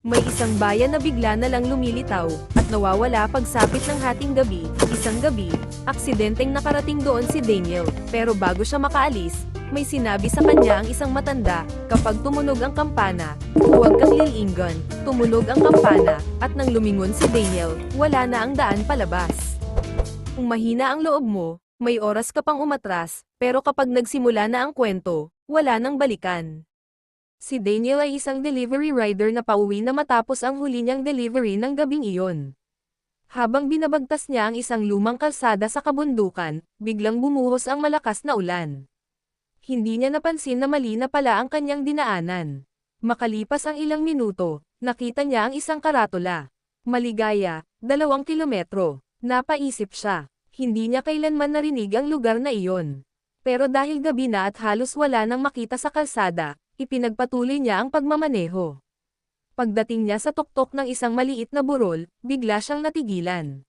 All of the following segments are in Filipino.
May isang bayan na bigla na lang lumilitaw, at nawawala pagsapit ng hating gabi. Isang gabi, aksidenteng nakarating doon si Daniel, pero bago siya makaalis, may sinabi sa kanya ang isang matanda, kapag tumunog ang kampana, huwag kang lilingon. Tumunog ang kampana, at nang lumingon si Daniel, wala na ang daan palabas. Kung mahina ang loob mo, may oras ka pang umatras, pero kapag nagsimula na ang kwento, wala nang balikan. Si Daniel ay isang delivery rider na pauwi na matapos ang huli niyang delivery ng gabing iyon. Habang binabagtas niya ang isang lumang kalsada sa kabundukan, biglang bumuhos ang malakas na ulan. Hindi niya napansin na mali na pala ang kanyang dinaanan. Makalipas ang ilang minuto, nakita niya ang isang karatula. Maligaya, 2 kilometro. Napaisip siya. Hindi niya kailanman narinig ang lugar na iyon. Pero dahil gabi na at halos wala nang makita sa kalsada, ipinagpatuloy niya ang pagmamaneho. Pagdating niya sa tuktok ng isang maliit na burol, bigla siyang natigilan.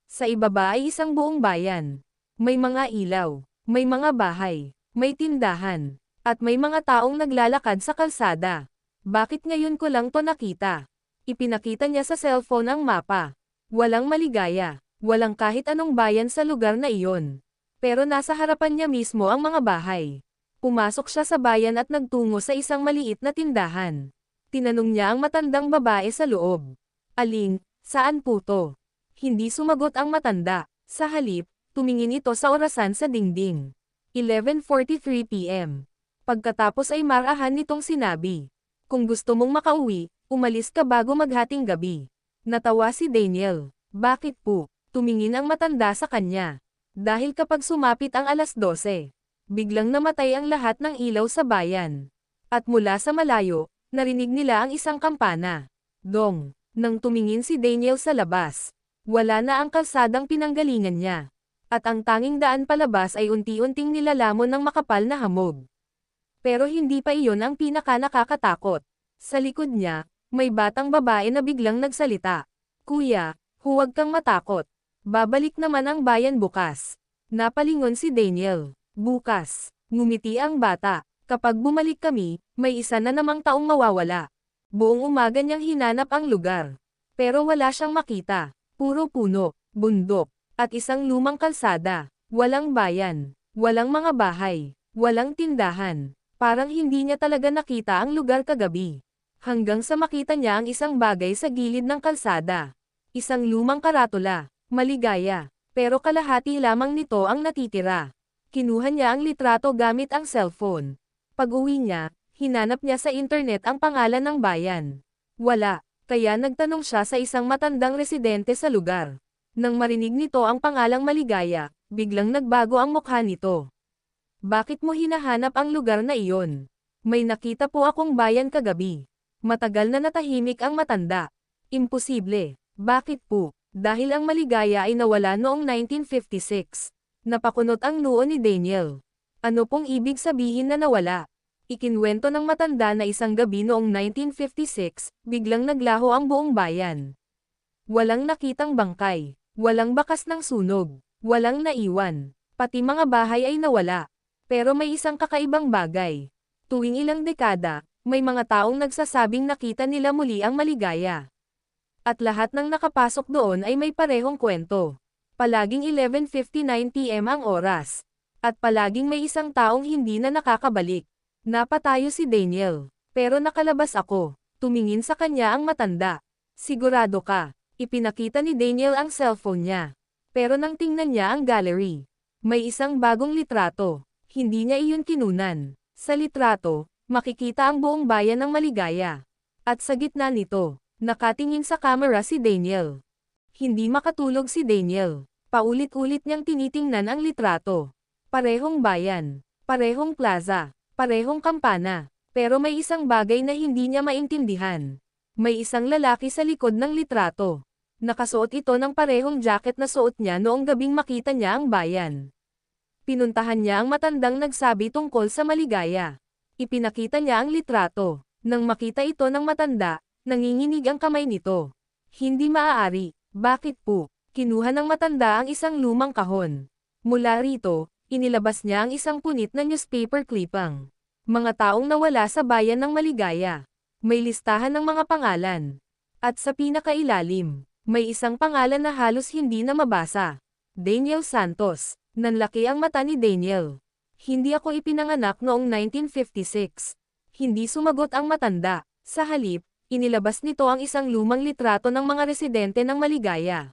Sa ibaba ay isang buong bayan. May mga ilaw, may mga bahay, may tindahan, at may mga taong naglalakad sa kalsada. Bakit ngayon ko lang to nakita? Ipinakita niya sa cellphone ang mapa. Walang maligaya, walang kahit anong bayan sa lugar na iyon. Pero nasa harapan niya mismo ang mga bahay. Pumasok siya sa bayan at nagtungo sa isang maliit na tindahan. Tinanong niya ang matandang babae sa loob. Aling, saan po to? Hindi sumagot ang matanda. Sa halip, tumingin ito sa orasan sa dingding. 11:43 p.m. Pagkatapos ay marahan nitong sinabi. Kung gusto mong makauwi, umalis ka bago maghating gabi. Natawa si Daniel. Bakit po? Tumingin ang matanda sa kanya. Dahil kapag sumapit ang 12:00, biglang namatay ang lahat ng ilaw sa bayan. At mula sa malayo, narinig nila ang isang kampana. Dong! Nang tumingin si Daniel sa labas, wala na ang kalsadang pinanggalingan niya. At ang tanging daan palabas ay unti-unting nilalamon ng makapal na hamog. Pero hindi pa iyon ang pinaka-nakakatakot. Sa likod niya, may batang babae na biglang nagsalita. Kuya, huwag kang matakot. Babalik naman ang bayan bukas. Napalingon si Daniel. Bukas, ngumiti ang bata. Kapag bumalik kami, may isa na namang taong mawawala. Buong umaga niyang hinanap ang lugar. Pero wala siyang makita. Puro puno, bundok, at isang lumang kalsada. Walang bayan, walang mga bahay, walang tindahan. Parang hindi niya talaga nakita ang lugar kagabi. Hanggang sa makita niya ang isang bagay sa gilid ng kalsada. Isang lumang karatula, maligaya. Pero kalahati lamang nito ang natitira. Kinuha niya ang litrato gamit ang cellphone. Pag-uwi niya, hinanap niya sa internet ang pangalan ng bayan. Wala, kaya nagtanong siya sa isang matandang residente sa lugar. Nang marinig nito ang pangalang Maligaya, biglang nagbago ang mukha nito. Bakit mo hinahanap ang lugar na iyon? May nakita po akong bayan kagabi. Matagal na natahimik ang matanda. Imposible. Bakit po? Dahil ang Maligaya ay nawala noong 1956. Napakunot ang noo ni Daniel. Ano pong ibig sabihin na nawala? Ikinwento ng matanda na isang gabi noong 1956, biglang naglaho ang buong bayan. Walang nakitang bangkay, walang bakas ng sunog, walang naiwan, pati mga bahay ay nawala. Pero may isang kakaibang bagay. Tuwing ilang dekada, may mga taong nagsasabing nakita nila muli ang Maligaya. At lahat ng nakapasok doon ay may parehong kwento. Palaging 11:59 p.m. ang oras. At palaging may isang taong hindi na nakakabalik. Napatayo si Daniel. Pero nakalabas ako. Tumingin sa kanya ang matanda. Sigurado ka. Ipinakita ni Daniel ang cellphone niya. Pero nang tingnan niya ang gallery, may isang bagong litrato. Hindi niya iyon kinunan. Sa litrato, makikita ang buong bayan ng Maligaya. At sa gitna nito, nakatingin sa camera si Daniel. Hindi makatulog si Daniel. Paulit-ulit niyang tinitingnan ang litrato. Parehong bayan, parehong plaza, parehong kampana. Pero may isang bagay na hindi niya maintindihan. May isang lalaki sa likod ng litrato. Nakasuot ito ng parehong jacket na suot niya noong gabing makita niya ang bayan. Pinuntahan niya ang matandang nagsabi tungkol sa Maligaya. Ipinakita niya ang litrato. Nang makita ito ng matanda, nanginginig ang kamay nito. Hindi maaari. Bakit po? Kinuha ng matanda ang isang lumang kahon. Mula rito, inilabas niya ang isang punit na newspaper clipping. Mga taong nawala sa bayan ng Maligaya. May listahan ng mga pangalan. At sa pinakailalim, may isang pangalan na halos hindi na mabasa. Daniel Santos. Nanlaki ang mata ni Daniel. Hindi ako ipinanganak noong 1956. Hindi sumagot ang matanda. Sa halip, inilabas nito ang isang lumang litrato ng mga residente ng Maligaya.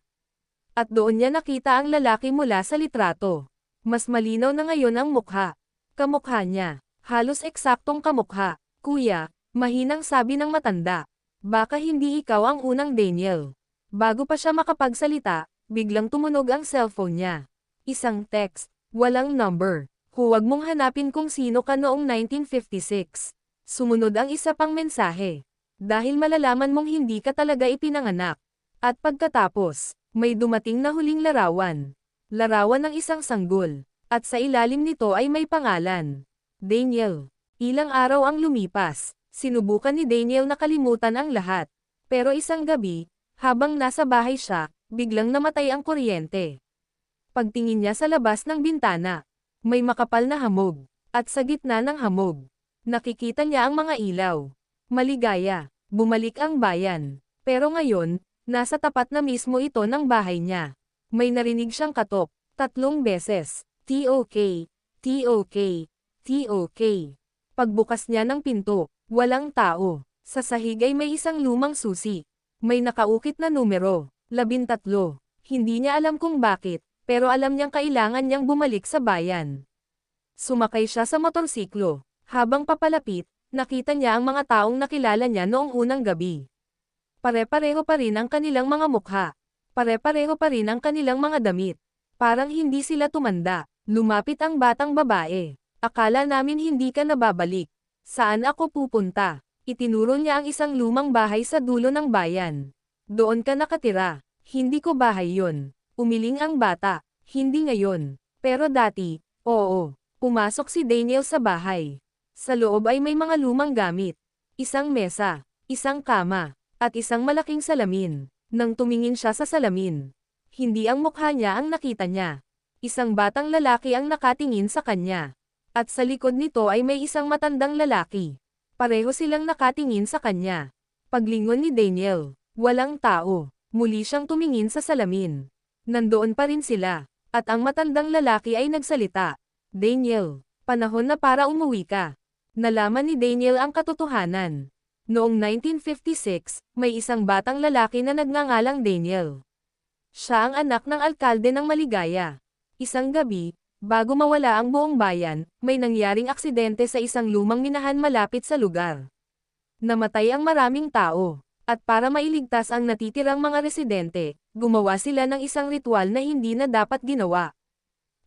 At doon niya nakita ang lalaki mula sa litrato. Mas malinaw na ngayon ang mukha. Kamukha niya. Halos eksaktong kamukha. Kuya, mahinang sabi ng matanda. Baka hindi ikaw ang unang Daniel. Bago pa siya makapagsalita, biglang tumunog ang cellphone niya. Isang text, walang number. Huwag mong hanapin kung sino ka noong 1956. Sumunod ang isa pang mensahe. Dahil malalaman mong hindi ka talaga ipinanganak. At pagkatapos, may dumating na huling larawan. Larawan ng isang sanggol. At sa ilalim nito ay may pangalan. Daniel. Ilang araw ang lumipas. Sinubukan ni Daniel na kalimutan ang lahat. Pero isang gabi, habang nasa bahay siya, biglang namatay ang kuryente. Pagtingin niya sa labas ng bintana, may makapal na hamog. At sa gitna ng hamog, nakikita niya ang mga ilaw. Maligaya. Bumalik ang bayan. Pero ngayon, nasa tapat na mismo ito ng bahay niya. May narinig siyang katok, 3 beses. TOK, TOK, TOK. Pagbukas niya ng pinto, walang tao. Sa sahig ay may isang lumang susi. May nakaukit na numero, 13. Hindi niya alam kung bakit, pero alam niyang kailangan niyang bumalik sa bayan. Sumakay siya sa motorsiklo. Habang papalapit, nakita niya ang mga taong nakilala niya noong unang gabi. Pare-pareho pa rin ang kanilang mga mukha. Pare-pareho pa rin ang kanilang mga damit. Parang hindi sila tumanda. Lumapit ang batang babae. Akala namin hindi ka nababalik. Saan ako pupunta? Itinuro niya ang isang lumang bahay sa dulo ng bayan. Doon ka nakatira. Hindi ko bahay yon. Umiling ang bata. Hindi ngayon. Pero dati, oo. Pumasok si Daniel sa bahay. Sa loob ay may mga lumang gamit. Isang mesa, isang kama, at isang malaking salamin. Nang tumingin siya sa salamin, hindi ang mukha niya ang nakita niya. Isang batang lalaki ang nakatingin sa kanya. At sa likod nito ay may isang matandang lalaki. Pareho silang nakatingin sa kanya. Paglingon ni Daniel, walang tao. Muli siyang tumingin sa salamin. Nandoon pa rin sila. At ang matandang lalaki ay nagsalita. Daniel, panahon na para umuwi ka. Nalaman ni Daniel ang katotohanan. Noong 1956, may isang batang lalaki na nagngangalang Daniel. Siya ang anak ng alkalde ng Maligaya. Isang gabi, bago mawala ang buong bayan, may nangyaring aksidente sa isang lumang minahan malapit sa lugar. Namatay ang maraming tao, at para mailigtas ang natitirang mga residente, gumawa sila ng isang ritual na hindi na dapat ginawa.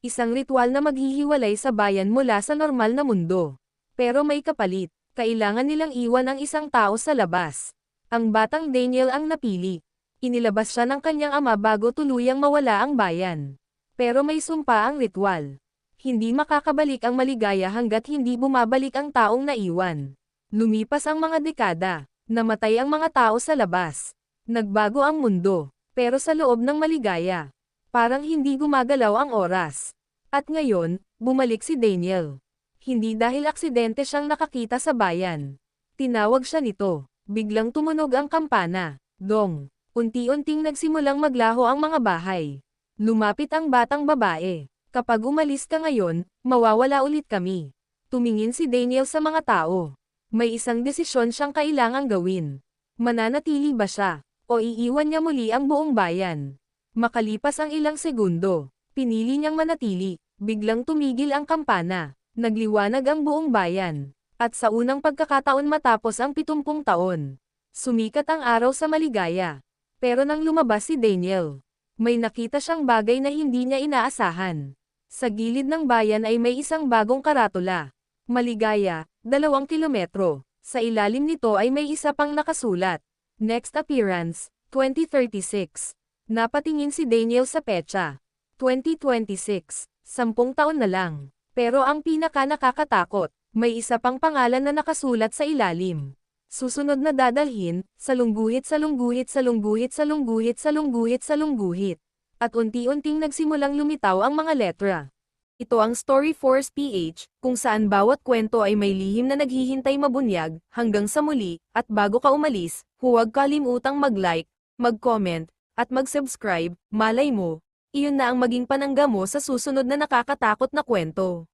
Isang ritual na maghihiwalay sa bayan mula sa normal na mundo. Pero may kapalit, kailangan nilang iwan ang isang tao sa labas. Ang batang Daniel ang napili. Inilabas siya ng kanyang ama bago tuluyang mawala ang bayan. Pero may sumpa ang ritual. Hindi makakabalik ang Maligaya hanggat hindi bumabalik ang taong naiwan. Lumipas ang mga dekada. Namatay ang mga tao sa labas. Nagbago ang mundo. Pero sa loob ng Maligaya, parang hindi gumagalaw ang oras. At ngayon, bumalik si Daniel. Hindi dahil aksidente siyang nakakita sa bayan. Tinawag siya nito. Biglang tumunog ang kampana. Dong. Unti-unting nagsimulang maglaho ang mga bahay. Lumapit ang batang babae. Kapag umalis ka ngayon, mawawala ulit kami. Tumingin si Daniel sa mga tao. May isang desisyon siyang kailangang gawin. Mananatili ba siya? O iiwan niya muli ang buong bayan? Makalipas ang ilang segundo, pinili niyang manatili. Biglang tumigil ang kampana. Nagliwanag ang buong bayan. At sa unang pagkakataon matapos ang 70 taon, sumikat ang araw sa Maligaya. Pero nang lumabas si Daniel, may nakita siyang bagay na hindi niya inaasahan. Sa gilid ng bayan ay may isang bagong karatula. Maligaya, 2 kilometro. Sa ilalim nito ay may isa pang nakasulat. Next appearance, 2036. Napatingin si Daniel sa petsa. 2026. 10 taon na lang. Pero ang pinaka nakakatakot, may isa pang pangalan na nakasulat sa ilalim. Susunod na dadalhin, salungguhit salungguhit salungguhit salungguhit salungguhit salungguhit. At unti-unting nagsimulang lumitaw ang mga letra. Ito ang Story Force PH, kung saan bawat kwento ay may lihim na naghihintay mabunyag, hanggang sa muli, at bago ka umalis, huwag kalimutang mag-like, mag-comment, at mag-subscribe, malay mo, iyon na ang maging panangga mo sa susunod na nakakatakot na kwento.